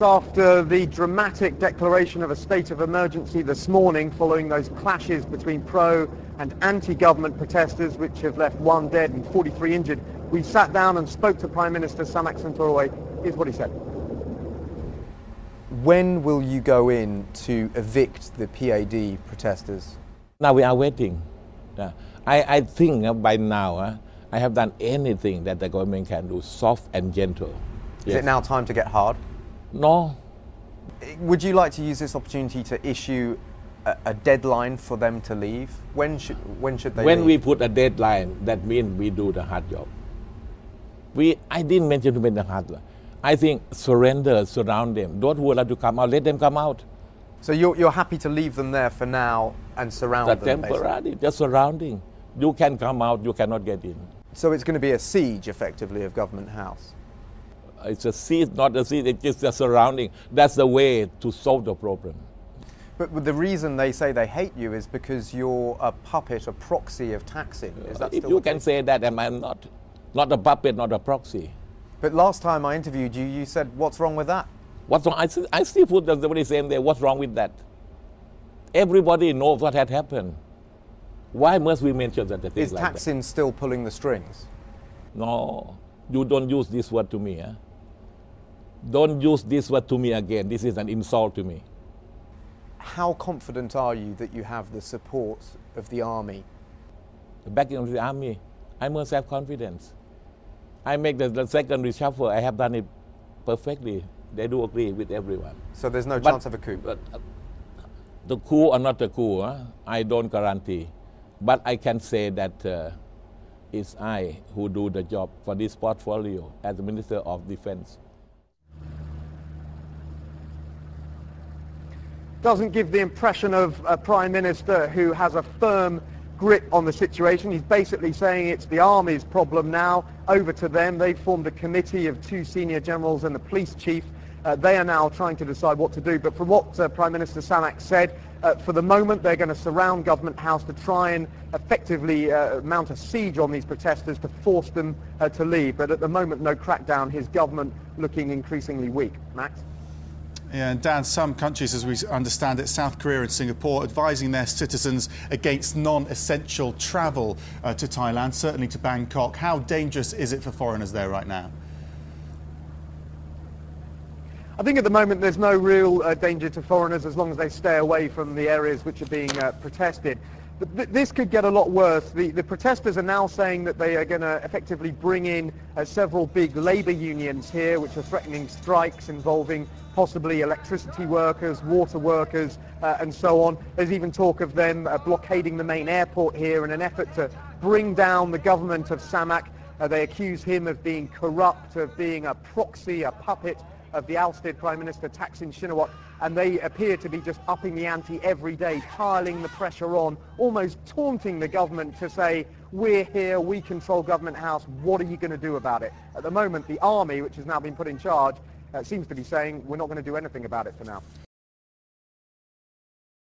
After the dramatic declaration of a state of emergency this morning following those clashes between pro and anti-government protesters which have left 1 dead and 43 injured, we sat down and spoke to Prime Minister Samak. Here's what he said. When will you go in to evict the PAD protesters? Now we are waiting. I think by now I have done anything that the government can do, soft and gentle. Is it now time to get hard? No. Would you like to use this opportunity to issue a deadline for them to leave? When should they When leave? we put a deadline, that means we do the hard job. I didn't mention to make the hard job. I think surrender, surround them. Those who are allowed to come out, let them come out. So you're happy to leave them there for now and surround them? Temporarily, just surrounding. You can come out, you cannot get in. So it's going to be a siege, effectively, of Government House? It's a siege, not a siege, it's just a surrounding. That's the way to solve the problem. But the reason they say they hate you is because you're a puppet, a proxy of Thaksin. Is that if still you the can case? say that, I'm not a puppet, not a proxy. But last time I interviewed you, you said, what's wrong with that? What's wrong? I still put the very same there. What's wrong with that? Everybody knows what had happened. Why must we mention that? Is Thaksin still pulling the strings? No, you don't use this word to me. Don't use this word to me again. This is an insult to me. How confident are you that you have the support of the army? The backing of the army, I must have confidence. I make the second reshuffle. I have done it perfectly. They do agree with everyone. So there's no chance of a coup? The coup or not the coup, I don't guarantee. But I can say that it's I who do the job for this portfolio as the Minister of Defense. Doesn't give the impression of a Prime Minister who has a firm grip on the situation. He's basically saying it's the army's problem now, over to them. They've formed a committee of 2 senior generals and the police chief. They are now trying to decide what to do. But from what Prime Minister Samak said, for the moment they're going to surround Government House to try and effectively mount a siege on these protesters to force them to leave. But at the moment, no crackdown. His government looking increasingly weak. Max? Yeah, and Dan, some countries, as we understand it, South Korea and Singapore, advising their citizens against non-essential travel to Thailand, certainly to Bangkok. How dangerous is it for foreigners there right now? I think at the moment there's no real danger to foreigners as long as they stay away from the areas which are being protested. But this could get a lot worse. The protesters are now saying that they are going to effectively bring in several big labour unions here which are threatening strikes involving possibly electricity workers, water workers and so on. There's even talk of them blockading the main airport here in an effort to bring down the government of Samak. They accuse him of being corrupt, of being a proxy, a puppet of the ousted Prime Minister Thaksin Shinawatra, and they appear to be just upping the ante every day, piling the pressure on, almost taunting the government to say, we're here, we control Government House, what are you going to do about it? At the moment, the army, which has now been put in charge, seems to be saying, we're not going to do anything about it for now.